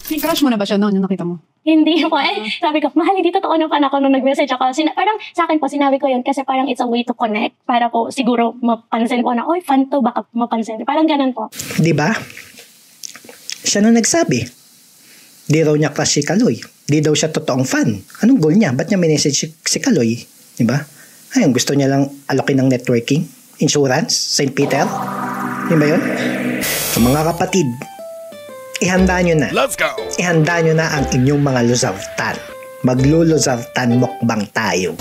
May crush mo na ba siya noon yung nakita mo? Hindi po. Sabi ko, mahal, hindi totoo ng fan ako nung nag-message ako. Parang sa akin po, sinabi ko yun kasi parang it's a way to connect para po siguro mapansin ko na, oy, fan to, baka mapansin. Parang ganun po. Diba? Siya na nagsabi. Di raw niya crush si Kaloy. Di daw siya totoong fan. Anong goal niya? Ba't niya minessage si Kaloy? Diba? Ayun, gusto niya lang alokin ng networking, insurance, St. Peter. Diba yun? So mga kapatid, ihanda nyo na. Let's go! Ihanda nyo na ang inyong mga luzartan. Magluluzartan mukbang tayo.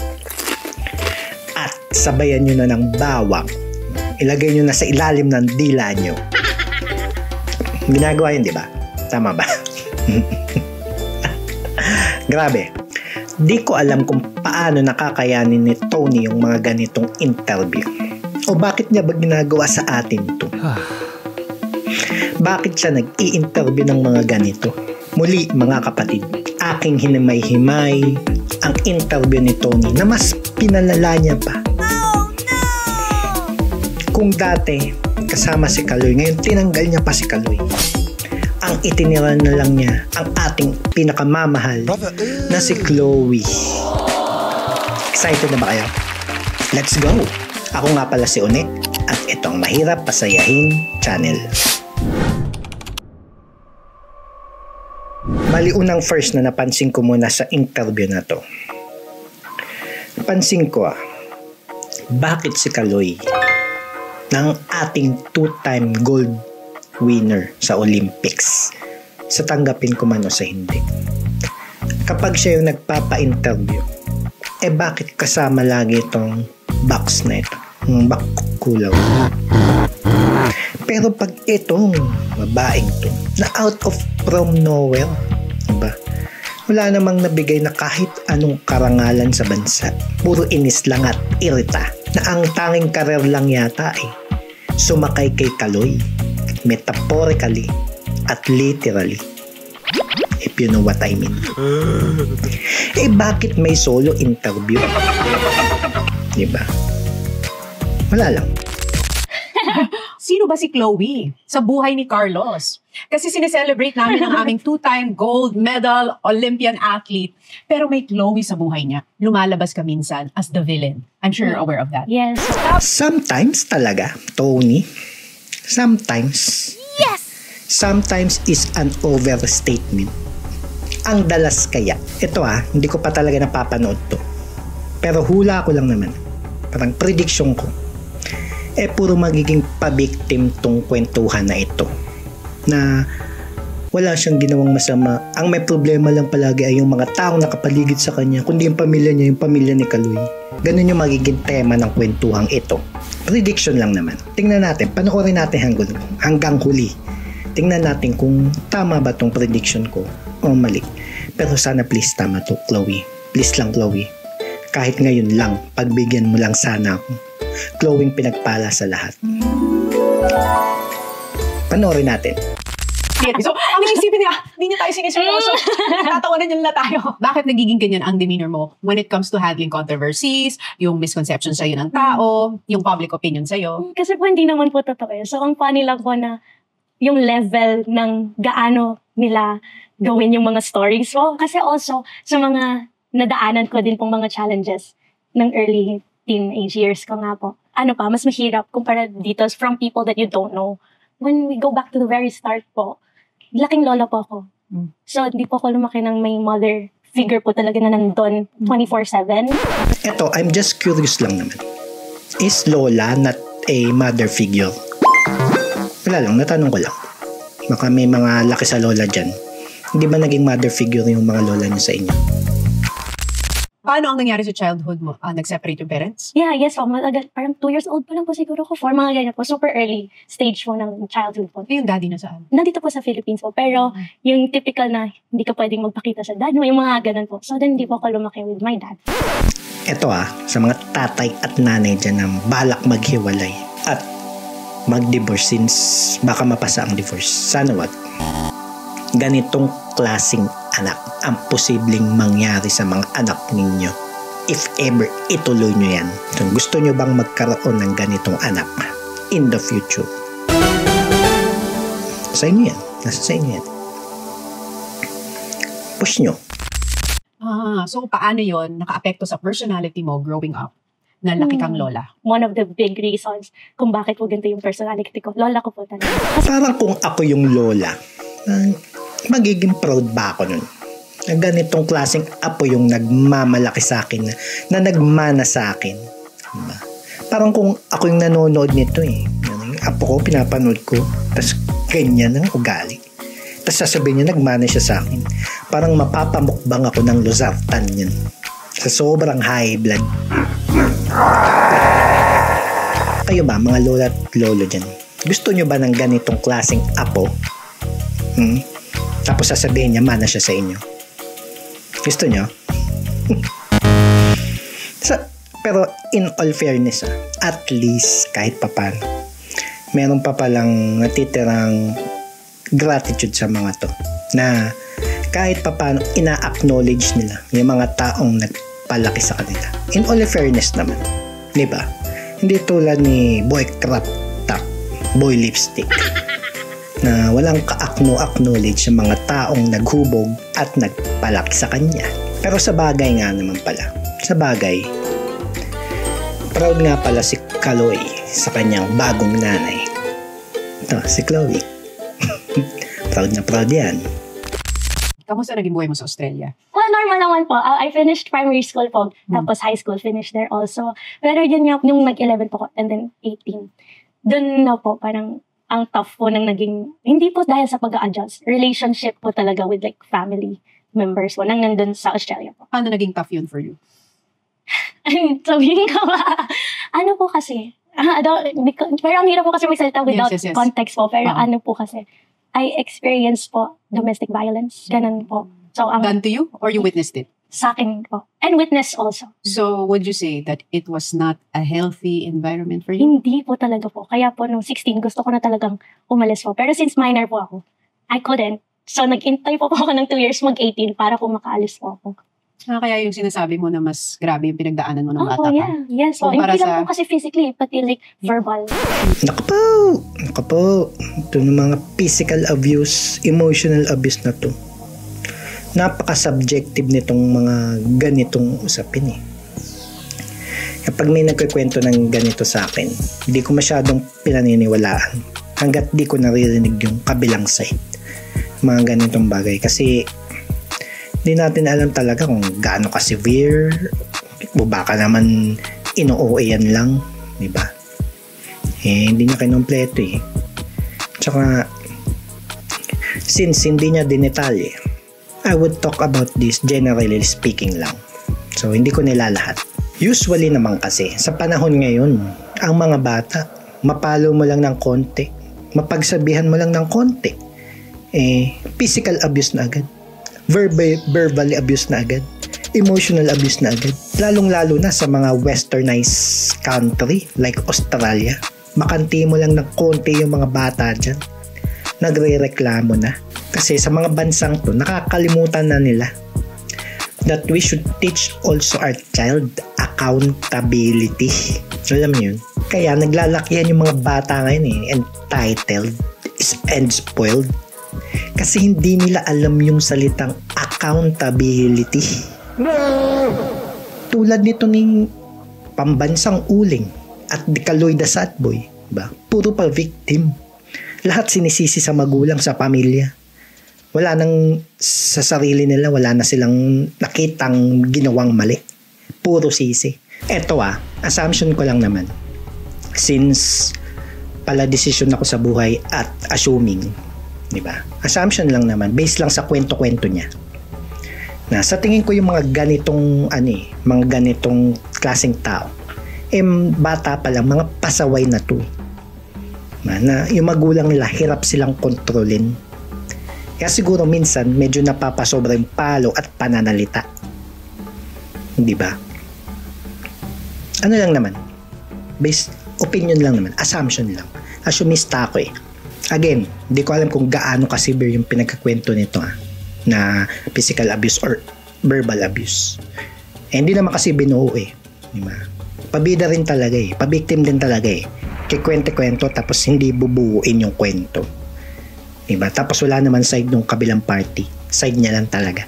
At sabayan nyo na ng bawang. Ilagay nyo na sa ilalim ng dila nyo. Ginagawa yun, di ba? Tama ba? Grabe. Di ko alam kung paano nakakayanin ni Tony yung mga ganitong interview. O bakit niya ba ginagawa sa atin to? Bakit siya nag-i-interview ng mga ganito? Muli mga kapatid, aking hinimay-himay ang interview ni Tony na mas pinalala niya pa. Oh, no! Kung dati kasama si Kaloy, ngayon tinanggal niya pa si Kaloy. Ang itinira na lang niya ang ating pinakamamahal na si Chloe. Excited na ba kayo? Let's go! Ako nga pala si Onek at ito ang Mahirap Pasayahin Channel. Maliunang first na napansin ko muna sa interview na to. Napansin ko bakit si Kaloy ng ating two-time gold winner sa Olympics, sa tanggapin ko man o sa hindi, kapag siya yung nagpapa-interview, bakit kasama lagi itong box na ito, yung back kulaw? Pero pag itong babaeng to na out of from nowhere, diba? Wala namang nabigay na kahit anong karangalan sa bansa, puro inis lang at irita, na ang tanging karer lang yata sumakay kay Kaloy, metaphorically at literally, if you know what I mean. Bakit may solo interview? Diba? Wala lang. Sino ba si Chloe sa buhay ni Carlos? Kasi sineselebrate namin ang aming two-time gold medal Olympian athlete. Pero may Chloe sa buhay niya. Lumalabas ka minsan as the villain. I'm sure you're aware of that. Yes. Sometimes talaga, Tony. Sometimes. Yes! Sometimes is an overstatement. Ang dalas kaya. Ito hindi ko pa talaga napapanood to. Pero hula ko lang naman. Parang prediction ko. Puro magiging pa-victim tong kwentuhan na ito. Na wala siyang ginawang masama. Ang may problema lang palagi ay yung mga taong nakapaligid sa kanya, kundi yung pamilya niya, yung pamilya ni Kaloy. Ganun yung magiging tema ng kwentuhang ito. Prediction lang naman. Tingnan natin, panoorin natin hanggang huli. Tingnan natin kung tama ba tong prediction ko o mali. Pero sana please tama to, Chloe. Please lang, Chloe. Kahit ngayon lang, pagbigyan mo lang sana ako. Chloe pinagpala sa lahat. Panoorin natin. So, ang isipin niya, hindi niya tayo siniseryoso. Tatawanan niya na tayo. Bakit nagiging ganyan ang demeanor mo when it comes to handling controversies, yung misconceptions sa'yo ng tao, yung public opinion sa'yo? Kasi po hindi naman po totoo. So, ang funny lang po na yung level ng gaano nila gawin yung mga stories po. Kasi also, sa mga nadaanan ko din pong mga challenges ng early teenage years ko nga po. Mas mahirap kumpara dito from people that you don't know. When we go back to the very start po, laking lola po ako. So, hindi po ako lumaki ng may mother figure po talaga na nandun 24/7. Eto, I'm just curious lang naman. Is Lola not a mother figure? Wala lang, natanong ko lang. Baka may mga laki sa lola dyan. Hindi ba naging mother figure yung mga lola niyo sa inyo? Paano ang nangyari sa childhood mo? Nag-separate yung parents? Yeah, yes po. Parang 2 years old pa lang po siguro ko. 4 mga ganyan po. Super early stage po ng childhood po. Yung daddy na saan? Nandito po sa Philippines po. Pero yung typical na hindi ka pwedeng magpakita sa dad mo, yung mga ganun po. So then hindi po ako lumaki with my dad. Ito sa mga tatay at nanay dyan na balak maghiwalay at mag-divorce since baka mapasa ang divorce. Sana wag. Ganitong klaseng anak ang posibleng mangyari sa mga anak ninyo if ever ituloy nyo yan. Kung gusto nyo bang magkaroon ng ganitong anak in the future, sa inyo yan. Nasa sa inyo yan. push nyo. So paano yon naka-apekto sa personality mo growing up? Na laki kang lola. One of the big reasons kung bakit po ganito yung personality ko. Lola ko po talaga. Parang kung ako yung lola, magiging proud ba ako nun? Na ganitong klaseng apo yung nagmamalaki sa akin, na nagmana sa akin. Diba? Parang kung ako yung nanonood nito yung apo ko, pinapanood ko, tapos ganyan ang ugali. Tapos sasabihin niya, nagmana siya sa akin. Parang mapapamukbang ako ng losartan yun. Sa sobrang high blood. Kayo ba, mga lola at lolo dyan? Gusto nyo ba ng ganitong klaseng apo? Tapos sasabihin niya, mana siya sa inyo. Gusto nyo? Pero in all fairness, at least kahit papano, meron pa palang natitirang gratitude sa mga to. Na kahit papano, ina-acknowledge nila yung mga taong nagpalaki sa kanila. In all fairness naman. Diba? Hindi tulad ni Boy Crop Top, Boy Lipstick, na walang ka-acknowledge sa mga taong naghubog at nagpalaki sa kanya. Pero sa bagay nga naman pala, proud nga pala si Kaloy sa kanyang bagong nanay. Ito, si Chloe. Proud na proud yan. Kamusta naging buhay mo sa Australia? Well, normal naman po. I finished primary school po. Tapos high school, finished there also. Pero yun yung nag-11 po ko, and then 18. Doon na po, parang ang tough po ng naging, hindi po dahil sa pag-a-adjust. Relationship po talaga with like family members po, nang nandun sa Australia po. Paano naging tough yun for you? Sabihin ko ba? Ano po kasi? Pero ang hirap po kasi magsalita without yes. context po. Pero ano po kasi, I experienced po domestic violence. Ganun po. So, Done to you or you witnessed it? Sa akin po. And witness also. So, would you say that it was not a healthy environment for you? Hindi po talaga po. Kaya po nung 16, gusto ko na talagang umalis po. Pero since minor po ako, I couldn't. So, nag-intay po ako ng 2 years mag-18 para po makaalis po ako. Kaya yung sinasabi mo na mas grabe yung pinagdaanan mo ng bata ka. Yeah. Yes. So, hindi lang po kasi physically, pati like verbal. Naku po. Ito ng mga physical abuse, emotional abuse na to. Napaka-subjective nitong mga ganitong usapin Kapag may nagkikwento ng ganito sa akin, hindi ko masyadong pinaniniwalaan hanggat di ko naririnig yung kabilang side. Mga ganitong bagay. Kasi hindi natin alam talaga kung gaano ka-severe o baka naman ino-OA yan lang, di ba? Hindi niya kinompleto Tsaka since hindi niya dinetalye, I would talk about this generally speaking lang. So hindi ko nila lahat. Usually naman kasi sa panahon ngayon, ang mga bata, mapalo mo lang ng konti, mapagsabihan mo lang ng konti, physical abuse na agad. Verbally abuse na agad, emotional abuse na agad, lalong-lalo na sa mga westernized country like Australia. Makanti mo lang ng konti yung mga bata dyan, nagre-reklamo na. Kasi sa mga bansang to, nakakalimutan na nila that we should teach also our child accountability. Alam niyo yun? Kaya naglalakihan yung mga bata ngayon entitled and spoiled. Kasi hindi nila alam yung salitang accountability. Tulad nito ng pambansang uling at di Kaloy the Sad Boy. Ba? Puro pa victim. Lahat sinisisi sa magulang, sa pamilya. Wala nang sa sarili nila, wala na silang nakitang ginawang mali. Puro sisi. Eto assumption ko lang naman. Since pala decision ako sa buhay at assuming, diba? Assumption lang naman, based lang sa kwento-kwento niya. Na sa tingin ko yung mga ganitong mga ganitong klaseng tao, bata pa lang, mga pasaway na to. Na yung magulang nila hirap silang kontrolin. Kaya siguro minsan medyo napapasobra yung palo at pananalita. Di ba? Ano lang naman? Based opinion lang naman, assumption lang. Assumista ako Again, hindi ko alam kung gaano ka-severe yung pinagkakwento nito na physical abuse or verbal abuse. Hindi naman kasi binuo diba? Pabida rin talaga pabiktim din talaga kikwento-kwento tapos hindi bubuuin yung kwento. Diba? Tapos wala naman side ng kabilang party. Side niya lang talaga.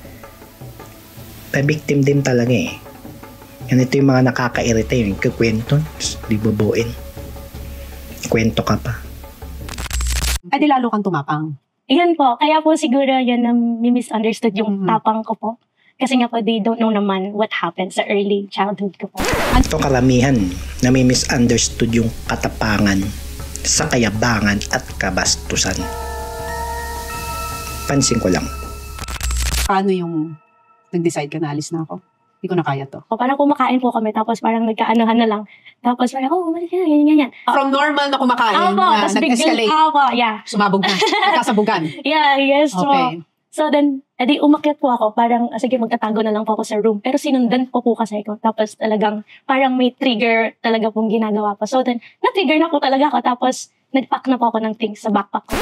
Pa-victim din talaga eh. Yan ito yung mga nakakairita yung kukwento, di bubuin. Kwento ka pa. Ay, di lalo kang tumapang. Yan po. Kaya po siguro yan na misunderstood yung tapang ko po. Kasi nga po, they don't know naman what happened sa early childhood ko po. Ito karamihan na may misunderstood yung katapangan sa kayabangan at kabastusan. Pansin ko lang. Paano yung nag-decide ka na alis na ako? Hindi ko na kaya to. O, parang kumakain po kami, tapos parang nagkaanohan na lang. Tapos parang, umalis ka na, ganyan. From normal na kumakain, Opo, na tapos nag-escalate, biglang, opo, yeah. sumabog na, nagkasabugan. Yeah, yes po. Okay. So then, edi umakyat po ako, parang, sige, magtatago na lang po ako sa room. Pero sinundan ko po kasi ako. Tapos talagang, parang may trigger talaga pong ginagawa po. So then, na-trigger na po talaga ako. Tapos, nag-pack na po ako ng things sa backpack ko.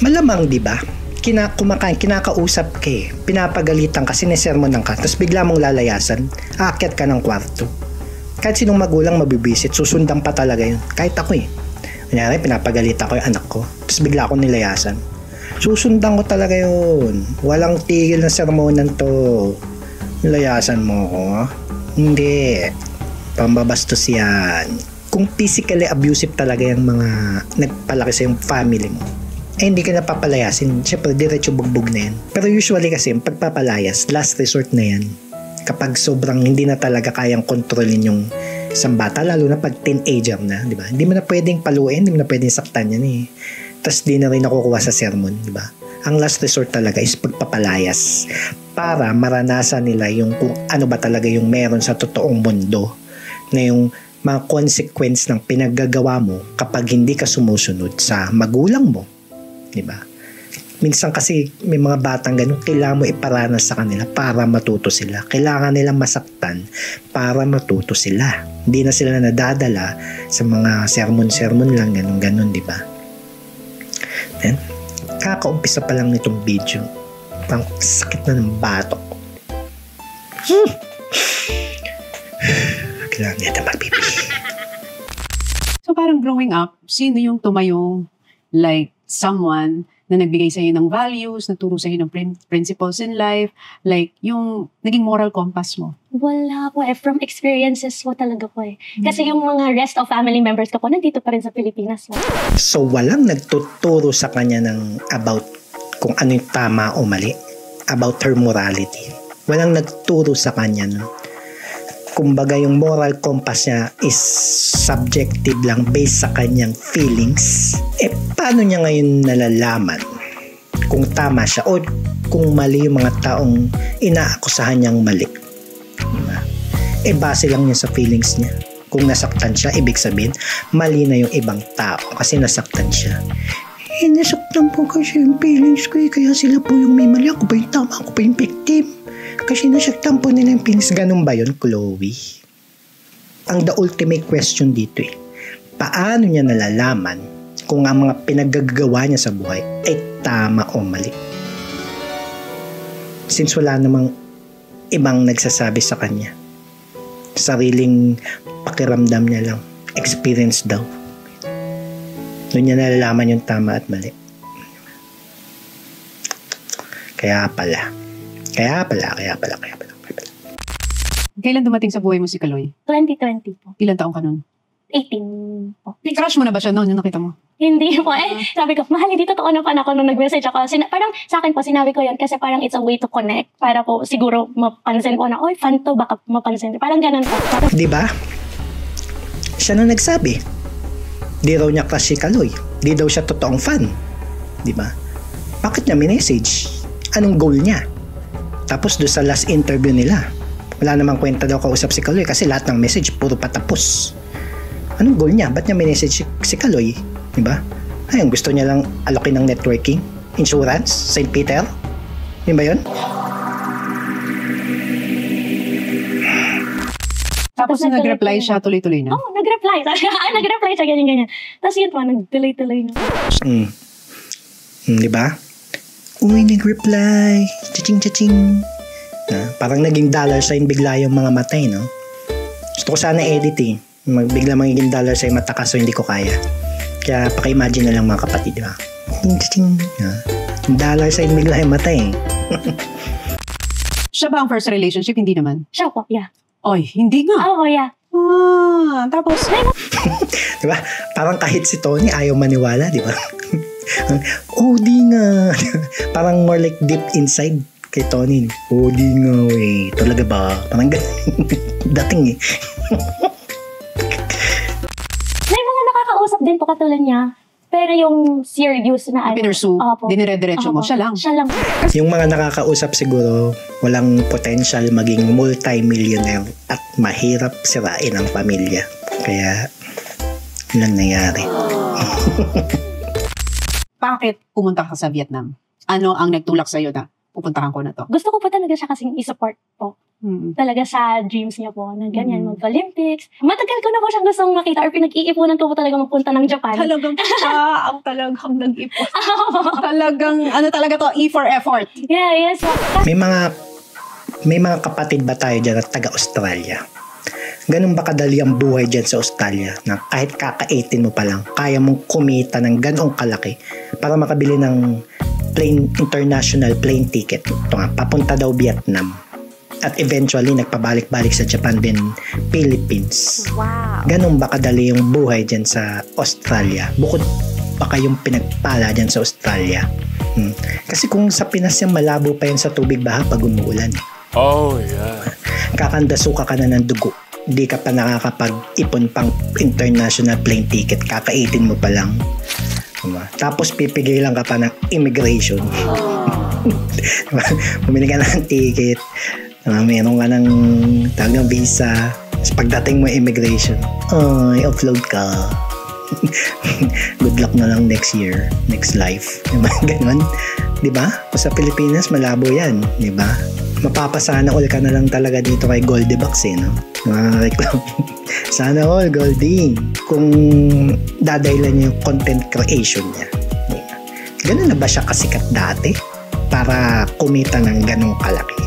Malamang, di ba? Kinakausap ka eh. Pinapagalitan ka, sinesermonan ka, tapos bigla mong lalayasan, aakyat ka ng kwarto. Kahit sinong magulang mabibisit, susundan pa talaga yun. Kahit ako eh. Kunyari, pinapagalitan ko yung anak ko, tapos bigla akong nilayasan. Susundan ko talaga yun. Walang tigil na sermonan to. Nilayasan mo ko. Hindi. Pambabastos yan. Kung physically abusive talaga yung mga nagpalaki sa yung family mo, eh hindi ka napapalayasin. Siyempre, diretso bugbog na yan. Pero usually kasi, pagpapalayas, last resort na yan. Kapag sobrang hindi na talaga kayang kontrolin yung isang bata, lalo na pag teenager na, di ba? Hindi mo na pwedeng paluin, hindi mo na pwedeng saktan yan eh. Tapos di na rin nakukuha sa sermon, di ba? Ang last resort talaga is pagpapalayas para maranasan nila yung kung ano ba talaga yung meron sa totoong mundo, na yung mga consequence ng pinaggagawa mo kapag hindi ka sumusunod sa magulang mo. Diba? Minsan kasi may mga batang ganun, kailangan mo iparanas sa kanila para matuto sila. Kailangan nilang masaktan para matuto sila. Hindi na sila nadadala sa mga sermon-sermon lang, ganun-ganun, diba? Then, kakaumpisa pa lang nitong video. Pang sakit na ng batok. Kailangan niya na magpipi. So parang growing up, sino yung tumayong like someone na nagbigay sa'yo ng values, nagturo sa'yo ng principles in life, like yung naging moral compass mo? Wala po eh. From experiences po talaga po eh. Kasi yung mga rest of family members ko po, nandito pa rin sa Pilipinas. So walang nagtuturo sa kanya ng about kung ano yung tama o mali, about her morality. Walang nagturo sa kanya nun. Kumbaga yung moral compass niya is subjective lang based sa kanyang feelings. Eh paano niya ngayon nalalaman kung tama siya o kung mali yung mga taong inaakusahan niyang mali? Diba? Eh base lang niya sa feelings niya. Kung nasaktan siya, ibig sabihin mali na yung ibang tao kasi nasaktan siya. Eh nasaktan po kasi yung feelings ko eh, kaya sila po yung may mali, ako pa yung tama, ako pa yung victim. Kasi nasaktan po nila yung feelings. Ganun ba yun, Chloe? Ang the ultimate question dito eh, paano niya nalalaman kung ang mga pinaggagawa niya sa buhay ay tama o mali? Since wala namang ibang nagsasabi sa kanya, sariling pakiramdam niya lang, experience daw. Doon niya nalalaman yung tama at mali. Kaya pala. Kailan dumating sa buhay mo si Kaloy? 2020 po. Ilan taong ka nun? 18 po. Crush mo na ba siya noon, yung nakita mo? Hindi po eh. Sabi ko, mahal, hindi totoo naman ako nung nag-message ako. Parang sa akin po, sinabi ko yun kasi parang it's a way to connect. Para po siguro mapansin ko na, oy, fan to, baka mapansin. Parang ganun po. Di ba? Siya na nagsabi. Di raw niya crush si Kaloy. Di daw siya totoong fan. Di ba? Bakit niya minessage? Anong goal niya? Tapos doon sa last interview nila, wala namang kwenta daw kausap si Kaloy kasi lahat ng message puro patapos. Anong goal niya? Ba't niya minessage si Kaloy? Diba? Ayun, gusto niya lang alokin ng networking, insurance, St. Peter. Di ba yun? Tapos nag-reply siya, tuloy-tuloy na? Oo, nag-reply. Nag-reply siya, ganyan-ganyan. Tapos yun po, nag-tuloy-tuloy na. Di ba? Uy, nag-reply. Chaching-chaching. Parang naging dollar sign bigla yung mga matay, no? Gusto ko sana edit eh. Bigla magiging dollar sign mata kaso hindi ko kaya. Kaya paka-imagine na lang mga kapatid, di ba? Chaching. Dollar sign bigla yung matay eh. Siya ba ang first relationship? Hindi naman. Siya po, yeah. Oy, hindi nga. Oo, yeah. Tapos, Diba? Parang kahit si Tony ayaw maniwala, di ba? Oh, di nga. Parang more like deep inside kay Tony. Oh, di nga, eh. Talaga ba? Parang dating eh. May mga nakakausap din po katulad niya. Pero yung serious na pinursue, dinire-diretso mo, siya lang. Siya lang. Yung mga nakakausap siguro, walang potential maging multi-millionaire at mahirap sirain ang pamilya. Kaya, yun ang nangyari. Bakit pumunta ka sa Vietnam? Ano ang nagtulak sa'yo na pupuntahan ko na to? Gusto ko po talaga siya kasing i-support po. Talaga sa dreams niya po na ganyan, mag-Olympics. Matagal ko na po siyang gustong makita or pinag-iipunan ko po talaga magpunta ng Japan. Talagang ang talagang nag-ipon. Talagang, talaga to, E for effort. Yeah, yes. May mga kapatid ba tayo dyan at taga-Australia? Ganun ba kadali ang buhay dyan sa Australia na kahit kaka-18 mo pa lang, kaya mong kumita ng ganong kalaki para makabili ng international plane ticket. Ito nga, papunta daw Vietnam. At eventually, nagpabalik-balik sa Japan din, Philippines. Wow. Ganun ba kadali yung buhay dyan sa Australia? Bukod pa kayong pinagpala dyan sa Australia. Kasi kung sa Pinas yan, malabo pa yan sa tubig baha pag umuulan. Oh, yeah. Kakandasuka ka na ng dugo. Di ka pa nakakapag-ipon pang international plane ticket. Kaka-18 mo pa lang. Tapos pipigilan ka pa ng immigration. Bumili ka ng ticket. Meron ka ng tagang visa. Tapos pagdating mo immigration, i-upload ka. Good luck na lang next year, next life. Diba? Ganon. Diba? Sa Pilipinas, malabo yan. Diba? Mapapasana all ka na lang talaga dito kay Goldie Box no? Sana all, Goldie. Kung dadahilan niya yung content creation niya. Diba? Ganun na ba siya kasikat dati? Para kumita ng ganong kalaki?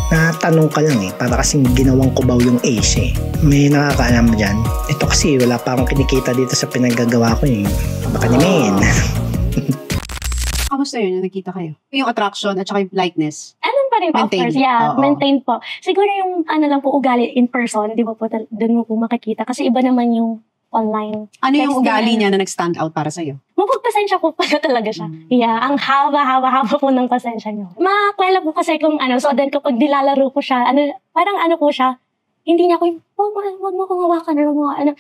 Natanong ka lang para kasing ginawang kubaw yung Ace May nakakaalam dyan. Ito kasi wala pa akong kinikita dito sa pinagagawa ko Baka naman. Kamusta yun yung nakita kayo? Yung attraction at saka yung lightness. Anong pa rin po, of Maintain. course. Yeah, Oo. maintain po. Siguro yung lang po ugali in person, di ba po, doon mo po makikita. Kasi iba naman yung online. Ano yung Texting ugali na- niya na nag-stand out para sa'yo? Mapagpasensya po pala talaga siya. Yeah, ang haba po ng pasensya niyo. Makwela po kasi kung so then kapag nilalaro ko siya, parang po siya, hindi niya ako yung, wag mo kong hawakan,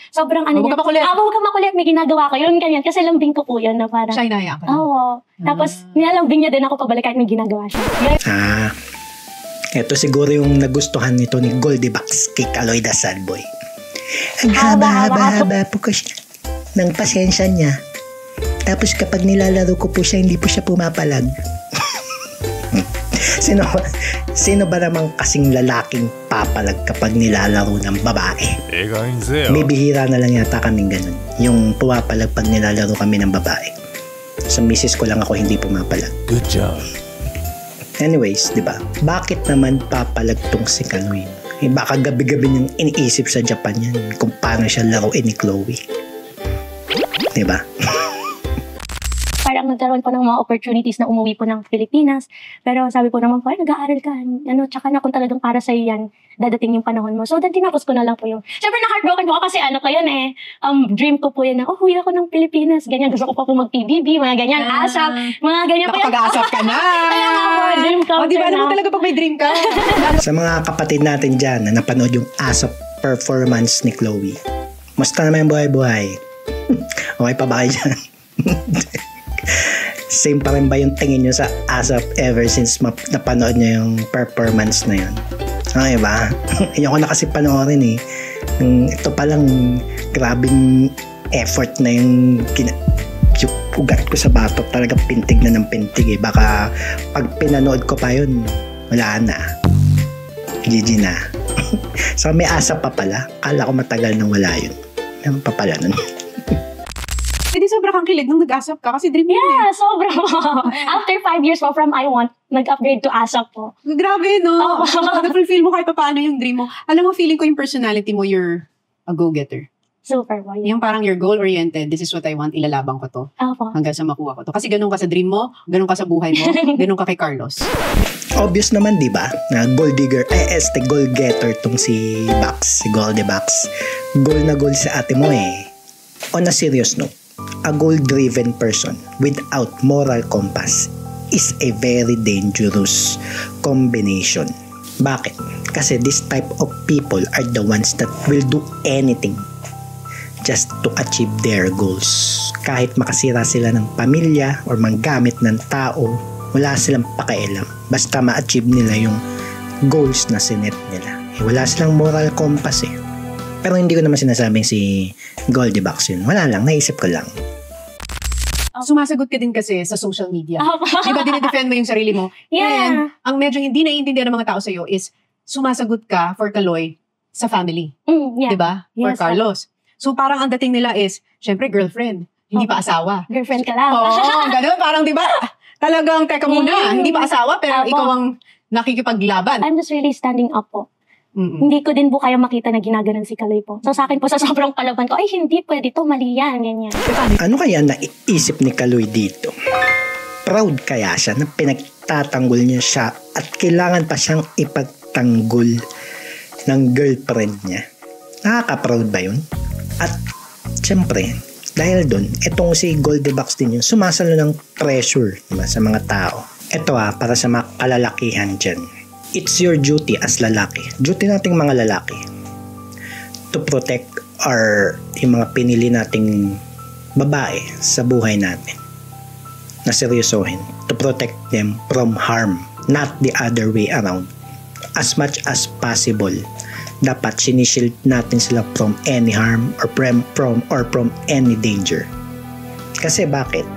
sobrang Huwag ka makulit. Huwag ka makulit, may ginagawa ko, yun ganyan, kasi lambing ko po yun na parang, Siya inaya ka. oo. Tapos, nilalambing niya din ako pabalik kahit may ginagawa siya. Ito siguro yung nagustuhan nito ni Goldie Box kay Kaloy the Sad Boy. Ang Haba. haba po kasi ng pasensya niya. Tapos kapag nilalaro ko po siya, hindi po siya pumapalag. Sino ba namang kasing lalaking papalag kapag nilalaro ng babae? May bihira na lang yata kaming ganun. Yung pumapalag pag nilalaro kami ng babae. Sa misis ko lang ako hindi pumapalag. Good job. Anyways, di ba? Bakit naman papalag tong si Kaloy? Baka gabi-gabi niyang iniisip sa Japan yan kung paano siya laruin ni Chloe. Di ba? Parang nagkaroon po ng mga opportunities na umuwi po ng Pilipinas. Pero sabi po naman po, nag-aaral ka. Tsaka na kung talagang para sa'yo yan, dadating yung panahon mo. So, then tinapos ko na lang po yung, syempre na-heartbroken po ako kasi ko yun dream ko po yan na, huwi ako ng Pilipinas. Ganyan, gusto ko pa po mag-PBB, mga ganyan, ASAP, mga ganyan po yan. Nakapag-aasap ka na. Kaya nga po, dream ko. O, di ba naman talaga pag may dream ka? Sa mga kapatid natin dyan na napanood yung ASAP performance ni Chloe, musta naman yung buhay-buhay? Okay pa ba kayo dyan? Same pa rin ba yung tingin nyo sa ASAP ever since napanood nyo yung performance na yun? Okay ba? Ayoko na kasi panoorin ito palang grabing effort na yung ugat ko sa batok talaga pintig na ng pintig Baka pag pinanood ko pa yun, wala na. GG na. So may ASAP pa pala. Kala ko matagal nang wala yun. Meron pa pala nun. Hindi sobra kang kilig nung nag-asap ka kasi dream mo yun Yeah, sobra po. After 5 years po from I Want, nag-upgrade to ASAP po. Grabe, no? Na-fulfill mo kahit paano yung dream mo. Alam mo, feeling ko yung personality mo, you're a go-getter. Super po. Yeah. Yung parang you're goal-oriented, this is what I want, ilalabang ko to. Opo. Hanggang sa makuha ko to. Kasi ganun ka sa dream mo, ganun ka sa buhay mo, ganun ka kay Carlos. Obvious naman, di ba? Na gold digger, goal getter tong si Bax, si Goldie Bax. Goal na goal sa ate mo eh. On a serious note, a goal-driven person without moral compass is a very dangerous combination. Bakit? Kasi this type of people are the ones that will do anything just to achieve their goals. Kahit makasira sila ng pamilya or manggamit ng tao, wala silang pakialam. Basta ma-achieve nila yung goals na sinet nila. Wala silang moral compass eh. Pero hindi ko naman sinasabing si Goldie Bax yun. Wala lang, naisip ko lang. Sumasagot ka din kasi sa social media. Di ba dinidefend mo yung sarili mo? Yeah. And ang medyo hindi naiintindihan ng mga tao sa'yo is sumasagot ka for Kaloy sa family. Yeah. Di ba? For Yes, Carlos. So parang ang dating nila is, syempre girlfriend, hindi pa asawa. Girlfriend ka lang. Oo, ganun. Parang di ba? Talagang, teka muna, hindi pa asawa pero Apo. ikaw ang nakikipaglaban. I'm just really standing up po. Mm-mm. Hindi ko din po kayo makita na ginaganon si Kaloy po. So sa akin po, sa sobrang palaban ko, ay hindi pwede to, mali yan, ganyan. Ano kaya naisip ni Kaloy dito? Proud kaya siya na pinagtatanggol niya siya at kailangan pa siyang ipagtanggol ng girlfriend niya? Nakaka-proud ba yun? At syempre, dahil doon, itong si Goldie Bax din yun, sumasalo ng pressure, diba, sa mga tao. Ito para sa mga kalalakihan dyan. It's your duty as lalaki. Duty nating mga lalaki to protect yung mga pinili nating babae sa buhay natin. Na seryosohin. To protect them from harm. Not the other way around. As much as possible, dapat sinishield natin sila from any harm or from any danger. Kasi bakit?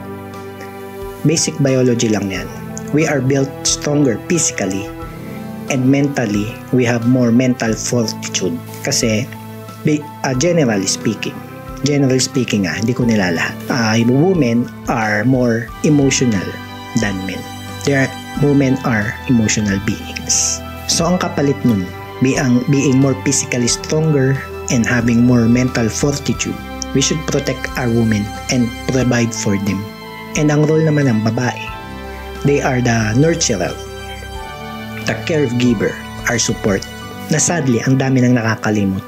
Basic biology lang yan. We are built stronger physically and mentally. We have more mental fortitude. Kasi generally speaking, hindi ko nilalahat. Women are more emotional than men. Women are emotional beings. So ang kapalit nun, being more physically stronger and having more mental fortitude, we should protect our women and provide for them. And ang role naman ng babae, they are the nurturer, the caregiver, our support, na sadly ang dami nang nakakalimot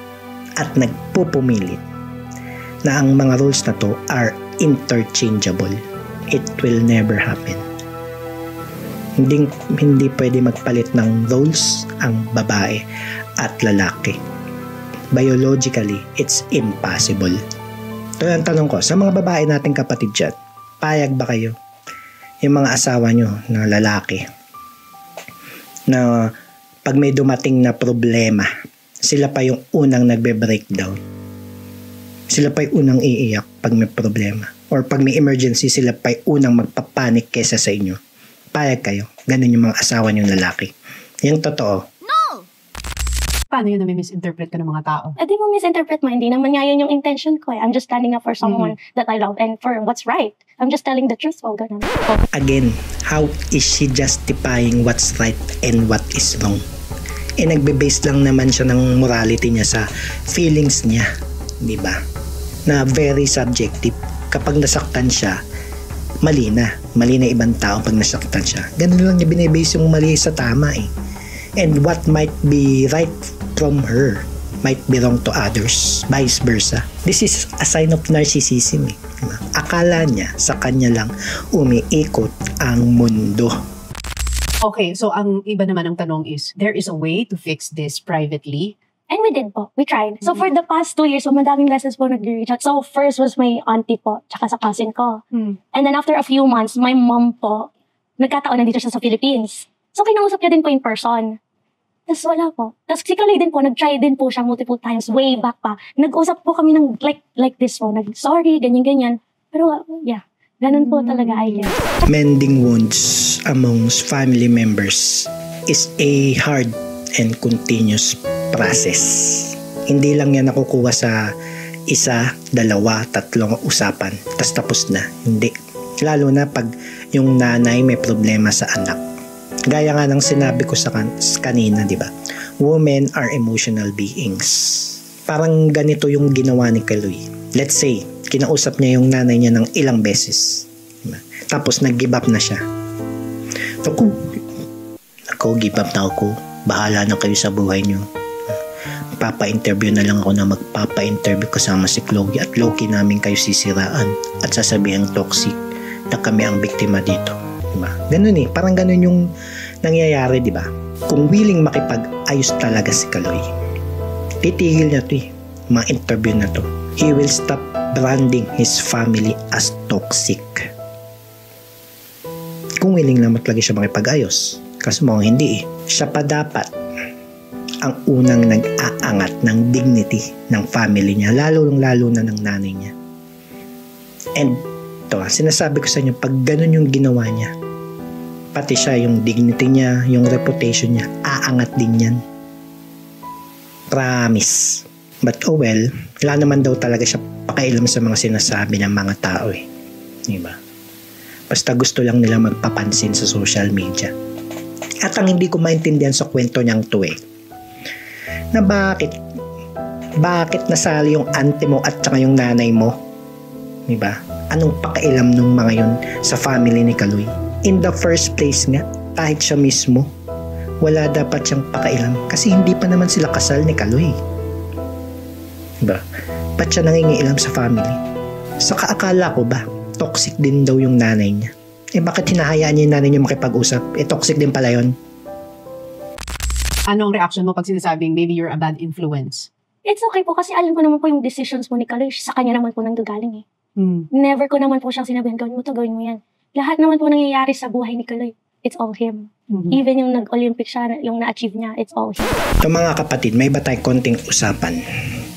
at nagpupumilit na ang mga roles na to are interchangeable. It will never happen. Hindi pwede magpalit ng roles ang babae at lalaki. Biologically, it's impossible. Ito ang tanong ko, sa mga babae nating kapatid dyan, payag ba kayo? Yung mga asawa nyo na lalaki, na pag may dumating na problema, sila pa yung unang nagbe-breakdown. Sila pa yung unang iiyak pag may problema. Or pag may emergency, sila pa yung unang magpapanik kesa sa inyo. Payag kayo. Ganun yung mga asawa niyong lalaki. Yung totoo. Paano yun na may misinterpret ka ng mga tao? Di mo misinterpret mo. Hindi naman nga yun yung intention ko. I'm just standing up for someone that I love and for what's right. I'm just telling the truth. Oh, ganun. Again, how is she justifying what's right and what is wrong? Nagbe-base lang naman siya ng morality niya sa feelings niya. Di ba? Na very subjective. Kapag nasaktan siya, mali na ibang tao pag nasaktan siya. Ganun lang niya binibase yung mali sa tama eh. And what might be right from her might be wrong to others, vice versa. This is a sign of narcissism eh. Diba? Akala niya sa kanya lang umiikot ang mundo. Okay, so ang iba naman ang tanong is, there is a way to fix this privately? And we did po. We tried. So for the past 2 years, so madaming lessons po nag-reach out. So first was my auntie po, tsaka sa cousin ko. And then after a few months, my mom po, nagkataon na dito siya sa Philippines. So kinausap niya din po in person. Tapos wala po. Tapos si Kaloy din po, nag-try din po siya multiple times, way back pa. Nag-usap po kami ng like this po. Sorry, ganyan-ganyan. Pero yeah, ganun po talaga, I guess. Mending wounds amongst family members is a hard and continuous process. Hindi lang yan nakukuha sa 1, 2, 3 usapan tas tapos na. Hindi. Lalo na pag yung nanay may problema sa anak. Gaya nga ng sinabi ko sa kanina, di ba? Women are emotional beings. Parang ganito yung ginawa ni Chloe. Let's say, kinausap niya yung nanay niya ng ilang beses. Diba? Tapos nag-give up na siya. Ako, give up na ako. Bahala na kayo sa buhay niyo. Papa-interview na lang ako na magpapa-interview kasama si Chloe at low-key namin kayo sisiraan at sasabihin toxic na kami ang biktima dito. Diba? Ganun eh. Parang ganun yung nangyayari, diba? Kung willing makipag-ayos talaga si Chloe, titigil na to eh. Mga interview na to. He will stop branding his family as toxic. Kung willing naman talaga siya makipag-ayos. Kasi mukhang hindi eh. Siya pa dapat ang unang nag-aangat ng dignity ng family niya, lalo na ng nanay niya. And ito, sinasabi ko sa inyo, pag ganun yung ginawa niya, pati siya, yung dignity niya, yung reputation niya, aangat din yan. Promise. But oh well, wala naman daw talaga siya pakailam sa mga sinasabi ng mga tao eh. Diba? Basta gusto lang nila magpapansin sa social media. At ang hindi ko maintindihan sa kwento niyang to eh, na bakit nasali yung auntie mo at saka yung nanay mo? Diba? Anong pakailam nung mga yun sa family ni Chloe? In the first place nga, kahit siya mismo, wala dapat siyang pakailam kasi hindi pa naman sila kasal ni Chloe. Diba? Ba't siya nangingialam sa family? Saka akala ko ba, toxic din daw yung nanay niya? Eh bakit hinahayaan niya yung nanay niya makipag-usap? Eh toxic din pala yun. Anong reaction mo pag sinasabing maybe you're a bad influence? It's okay po kasi alam ko naman po yung decisions mo ni Chloe. Sa kanya naman po nanggagaling eh. Never ko naman po siyang sinabihan, gawin mo yan. Lahat naman po nangyayari sa buhay ni Chloe. It's all him. Even yung nag-Olympic siya, yung na-achieve niya, it's all him. So mga kapatid, may ba tayong konting usapan?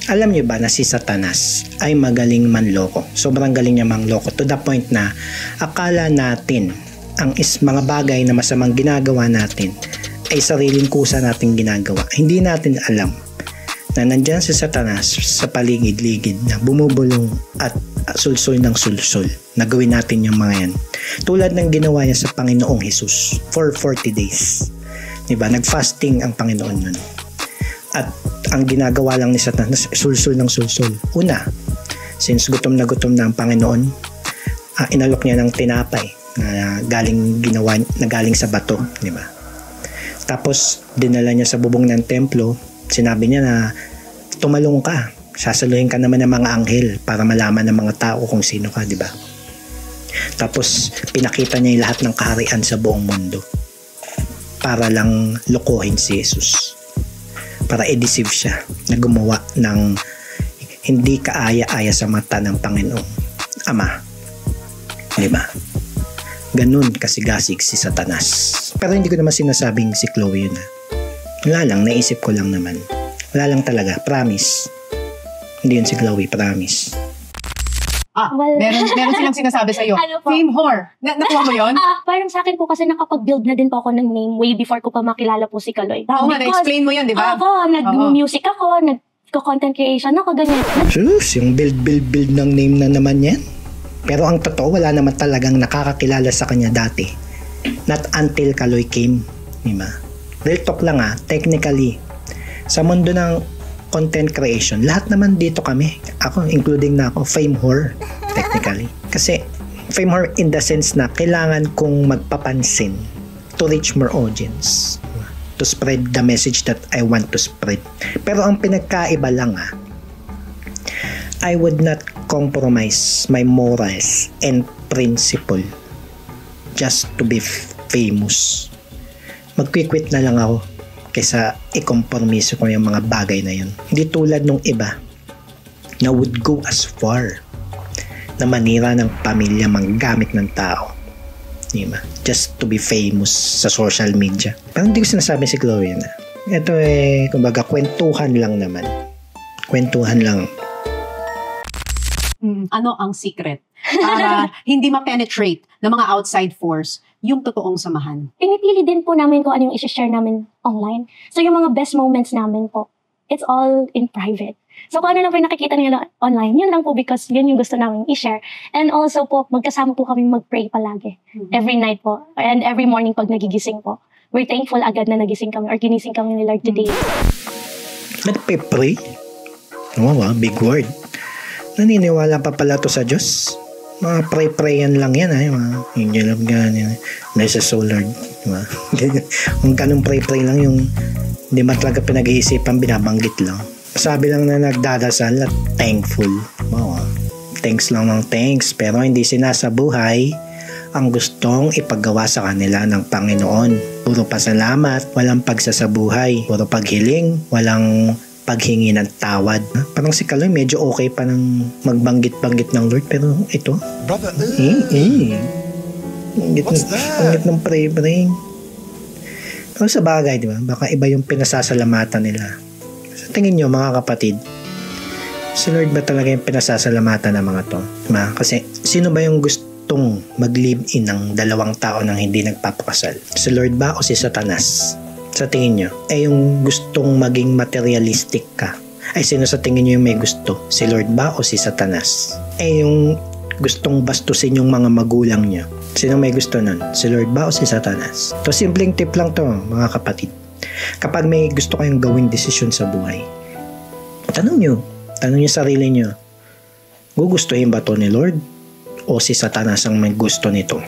Alam niyo ba na si Satanas ay magaling manloko? Sobrang galing niya manloko to the point na akala natin ang mga bagay na masamang ginagawa natin ay sariling kusa nating ginagawa. Hindi natin alam na nandyan si Satanas sa paligid-ligid na bumubulong at sulsul ng sulsul na gawin natin yung mga yan. Tulad ng ginawa niya sa Panginoong Jesus for 40 days. Diba? Nag-fasting ang Panginoon nun. At ang ginagawa lang ni Satanas, sulsul ng sulsul. Una, since gutom na ang Panginoon, inalok niya ng tinapay na galing sa bato. Diba? Tapos, dinala niya sa bubong ng templo. Sinabi niya na, tumalong ka. Sasaluhin ka naman ng mga anghel para malaman ng mga tao kung sino ka, di ba? Tapos, pinakita niya yung lahat ng kaharian sa buong mundo para lang lokohin si Jesus. Para i-deceive siya na gumawa ng hindi kaaya-aya sa mata ng Panginoong Ama. Di ba? Ganun kasigasig si Satanas. Pero hindi ko naman sinasabing si Chloe yun. Wala lang, naisip ko lang naman. Wala lang talaga, promise. Hindi yun si Chloe, promise. Well, meron silang sinasabi sa'yo. Ano po? Fame whore. Nakuha mo yun? Parang sa akin po kasi nakapag-build na din po ako ng name way before ko pa makilala po si Chloe. Oo nga, na-explain mo yun, di ba? Ako, nag-music ako, nag-content creation ako, ganyan. Sus, yung build ng name na naman yan. Pero ang totoo, wala naman talagang nakakakilala sa kanya dati. Not until Chloe came. Diba? Real talk lang technically. Sa mundo ng content creation, lahat naman dito kami. Ako, including na ako, fame whore. Technically. Kasi, fame whore in the sense na kailangan kong magpapansin to reach more audience. To spread the message that I want to spread. Pero ang pinagkaiba lang I would not compromise my morals and principle just to be famous. Magquiquit na lang ako kaysa ikompromiso ko yung mga bagay na yun. Hindi tulad nung iba na would go as far na manira ng pamilya, manggamit ng tao. Diba? Just to be famous sa social media. Pero hindi ko sinasabi si Chloe na. Ito kumbaga, kwentuhan lang naman. Kwentuhan lang. Ano ang secret para hindi ma-penetrate ng mga outside force yung totoong samahan? Pinipili din po namin kung ano yung isi-share namin online. So yung mga best moments namin po, it's all in private. So kung ano lang po yung nakikita nila online, yun lang po because yun yung gusto namin i-share. And also po, magkasama po kami mag-pray palagi. Every night po. And every morning pag nagigising po. We're thankful agad na nagising kami or ginising kami ni Lord today. Nagpe-pray? Wow, big word. Naniniwala pa pala to sa Diyos. Mga pray-prayan lang yan, ay mga angel of God, bless us, O Lord. Diba? Kung ganun pray-pray lang yung hindi man talaga pinag-iisipan, binabanggit lang. Sabi lang na nagdadasal at thankful. Wow, thanks lang ng thanks, pero hindi sinasabuhay ang gustong ipagawa sa kanila ng Panginoon. Puro pasalamat, walang pagsasabuhay, puro paghiling, walang paghingi ng tawad. Parang si Kaloy medyo okay pa ng magbanggit-banggit ng Lord, pero ito, Brother, banggit ng pray-pray. Pero sa bagay, di ba? Baka iba yung pinasasalamatan nila. Sa tingin nyo, mga kapatid, si Lord ba talaga yung pinasasalamatan ng mga to? Diba? Kasi sino ba yung gustong mag-live-in ng dalawang tao nang hindi nagpapakasal? Si Lord ba o si Satanas? Sa tingin nyo, yung gustong maging materialistic ka, ay sino sa tingin nyo yung may gusto? Si Lord ba o si Satanas? Yung gustong bastusin yung mga magulang nyo, sino may gusto nun? Si Lord ba o si Satanas? To simpleng tip lang to, mga kapatid. Kapag may gusto kayong gawing desisyon sa buhay, tanong nyo sarili nyo, gugustuhin ba to ni Lord o si Satanas ang may gusto nito?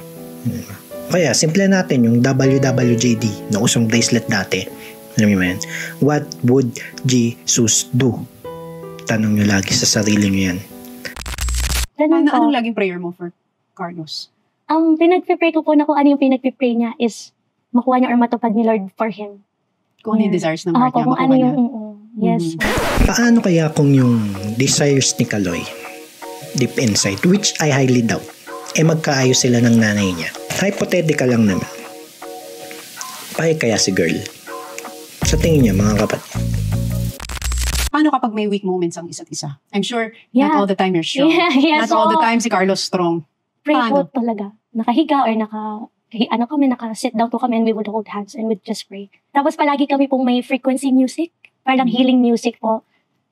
Kaya, simple natin yung WWJD na usong bracelet dati. Alam mo yan? What would Jesus do? Tanong nyo lagi sa sarili nyo yan. Anong laging prayer mo for Carlos? Ang pinagpipray ko po na kung ano yung pinagpipray niya is makuha niya or matupad ni Lord for him. Kung ano yung desires ng heart niya, kung makuha ano niya. Yes. Paano kaya kung yung desires ni Kaloy deep inside, which I highly doubt, magkaayos sila ng nanay niya? Hypothetical lang naman. Kaya si girl? Sa tingin niya, mga kapatid. Paano kapag may weak moments ang isa't isa? I'm sure not all the time you're strong. Not all the time si Carlos strong. Pray po talaga. Nakahiga or naka-sit down po kami and we would hold hands and we'd just pray. Tapos palagi kami pong may frequency music. Parang healing music po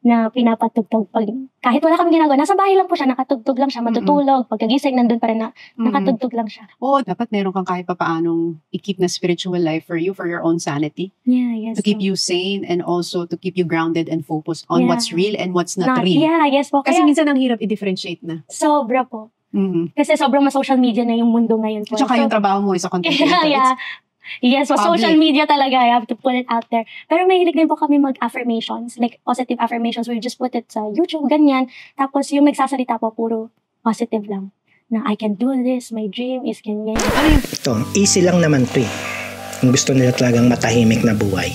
na pinapatugtog pag kahit wala kami ginagawa. Nasa bahay lang po siya, nakatugtog lang siya, matutulog. Pagkagising, nandun pa rin nakatugtog lang siya. Oo, dapat meron kang kahit papaanong i-keep na spiritual life for you, for your own sanity. Yeah, yes. To keep you sane and also to keep you grounded and focused on what's real and what's not real. Yeah, yes po. Kasi Kaya, minsan ang hirap i-differentiate na. sobra po. Kasi sobrang ma-social media na yung mundo ngayon po. At saka yung trabaho mo is a content creator. Yeah. Yes, so Public. social media talaga, I have to put it out there. Pero mahilig din po kami mag-affirmations, like positive affirmations, we just put it sa YouTube, ganyan. Tapos yung nagsasalita po, puro positive lang. Na I can do this, my dream is ganyan. Ito, easy lang naman to eh. Kung gusto nila talagang matahimik na buhay.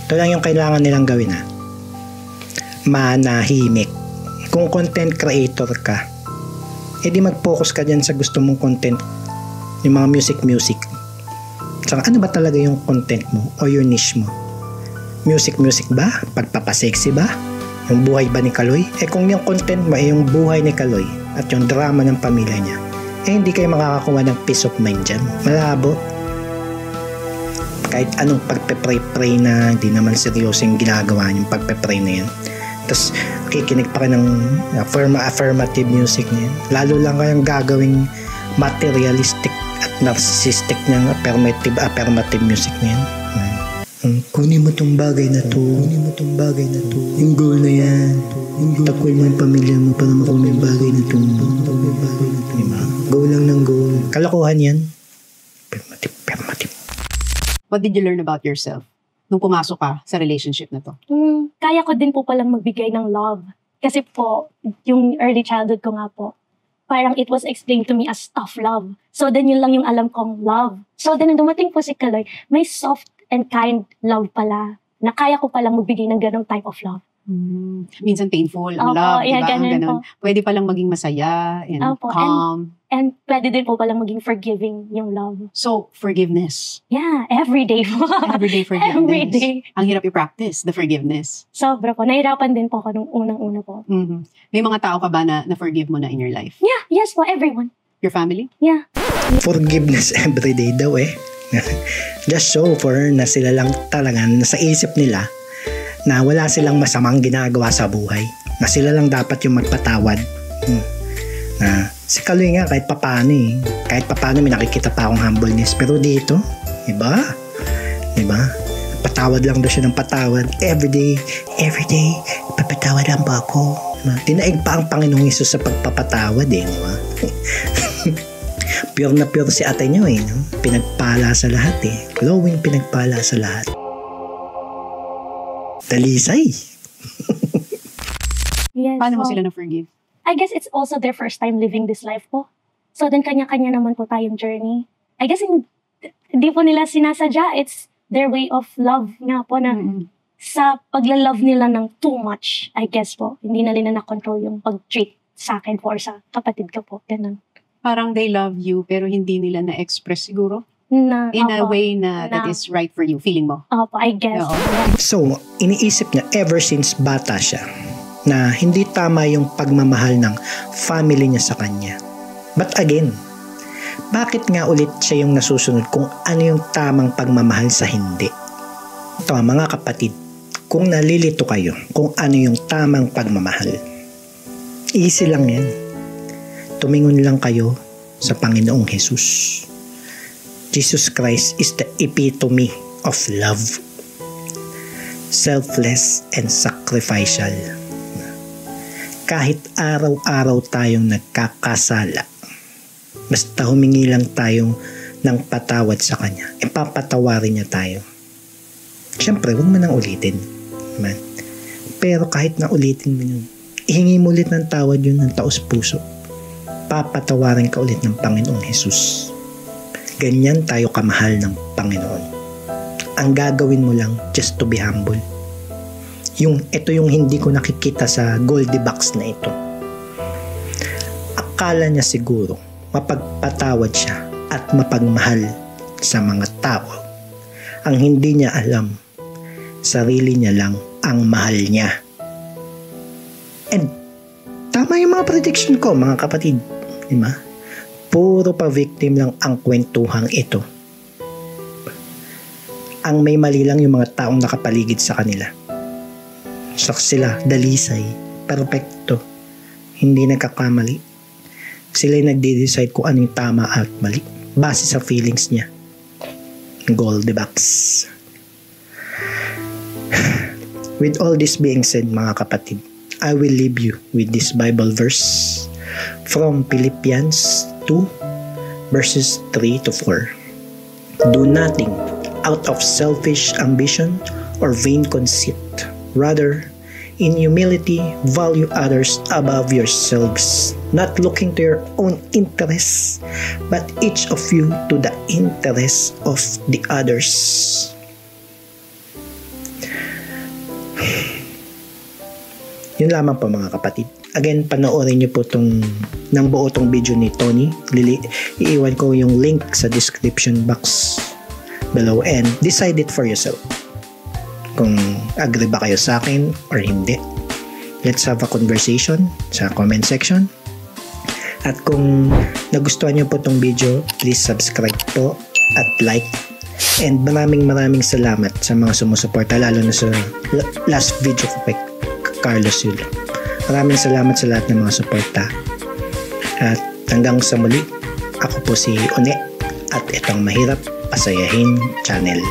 Ito lang yung kailangan nilang gawin manahimik. Kung content creator ka, edi mag-focus ka dyan sa gusto mong content. Yung mga music. Saka ano ba talaga yung content mo o your niche mo? Music ba? Pagpapasexy ba? Yung buhay ba ni Kaloy? Kung yung content mo yung buhay ni Kaloy at yung drama ng pamilya niya, hindi kayo makakakuha ng peace of mind dyan. Malabo. Kahit anong pagpe-pray na hindi naman seryosong ginagawa yung pagpe-pray na yan. Tapos kikinig pa ka ng affirmative music niya. Lalo lang kayong gagawing materialistic at narcissistic niyang affirmative music niya. Kunin mo tong bagay na to. Yung goal na yan. Takwil mo yung pamilya mo para makuha yung bagay na to. Goal lang ng goal. Kalokohan yan. Affirmative. What did you learn about yourself nung pumasok ka sa relationship na to? Kaya ko din po palang magbigay ng love. Kasi po, yung early childhood ko nga po, parang it was explained to me as tough love. So then yun lang yung alam kong love. So then nung dumating po si Kaloy, may soft and kind love pala. Na kaya ko palang magbigay ng ganong type of love. Minsan painful, ang Opo, love, yeah, diba? ganun Ganun. po. Pwede palang maging masaya and Opo, calm. And pwede din po palang maging forgiving yung love. So, forgiveness. Yeah, everyday po. Everyday forgiveness. Everyday. Ang hirap i-practice, the forgiveness. Sobra po. Nahirapan din po ako nung unang-una po. May mga tao ka ba na forgive mo na in your life? Yeah, yes po, everyone. Your family? Yeah. Forgiveness everyday daw Just show for na sila lang talaga nasa isip nila na wala silang masamang ginagawa sa buhay. Na sila lang dapat yung magpatawad. Na si Kaloy nga kahit papano may nakikita pa akong humbleness. Pero dito, iba? Patawad lang daw siya ng patawad. Every day, papatawad lang ba ako? Dinaig pa ang Panginoong Hesus sa pagpapatawad eh. Pure na pure si ate niyo eh. No? Pinagpala sa lahat eh. Glowing pinagpala sa lahat. Dalisay. Yes, Paano mo so, sila na-forgive? I guess it's also their first time living this life po. So then kanya-kanya naman po tayong journey. I guess hindi po nila sinasadya. It's their way of love nga po na sa pagla-love nila ng too much, I guess po. Hindi na nila na-control yung pag-treat sa akin or sa kapatid ko po. Ganun. Parang they love you pero hindi nila na-express siguro? Na, In a opo, way na that is right for you, feeling mo? Opo, I guess. Oo. So, iniisip niya ever since bata siya na hindi tama yung pagmamahal ng family niya sa kanya. But again, bakit nga ulit siya yung nasusunod kung ano yung tamang pagmamahal sa hindi? Ito mga kapatid, kung nalilito kayo kung ano yung tamang pagmamahal, easy lang yan. Tumingon lang kayo sa Panginoong Hesus. Jesus Christ is the epitome of love. Selfless and sacrificial. Kahit araw-araw tayong nagkakasala, basta humingi lang tayo ng patawad sa Kanya, ipapatawarin niya tayo. Siyempre, huwag mo nang ulitin. Man. Pero kahit na ulitin mo yun, ihingi mo ulit ng tawad yun ng taos puso. Papatawarin ka ulit ng Panginoong Hesus. Ganyan tayo kamahal ng Panginoon. Ang gagawin mo lang, just to be humble. Ito yung hindi ko nakikita sa Goldie Box na ito. Akala niya siguro mapagpatawad siya at mapagmahal sa mga tao. Ang hindi niya alam, sarili niya lang ang mahal niya. And tama yung mga prediction ko, mga kapatid. Diba? Puro pa victim lang ang kwentuhang ito. Ang may mali lang yung mga taong nakapaligid sa kanila. Sila, dalisay, perfecto, hindi nagkakamali. Sila yung nagde-decide kung ano yung tama at mali base sa feelings niya. Goldie Box. With all this being said, mga kapatid, I will leave you with this Bible verse from Philippians 2 verses 3 to 4. Do nothing out of selfish ambition or vain conceit. Rather, in humility, value others above yourselves, not looking to your own interests, but each of you to the interests of the others. Yun lamang po mga kapatid. Again, panoorin nyo po ng buo tong video ni Tony. Iiwan ko yung link sa description box below and decide it for yourself. Kung agree ba kayo sa akin or hindi. Let's have a conversation sa comment section. At kung nagustuhan nyo po tong video, please subscribe po at like. And maraming salamat sa mga sumusuporta, lalo na sa last video ko kay Carlos Yul. Maraming salamat sa lahat ng mga suporta. At hanggang sa muli, ako po si One at itong Mahirap Pasayahin Channel.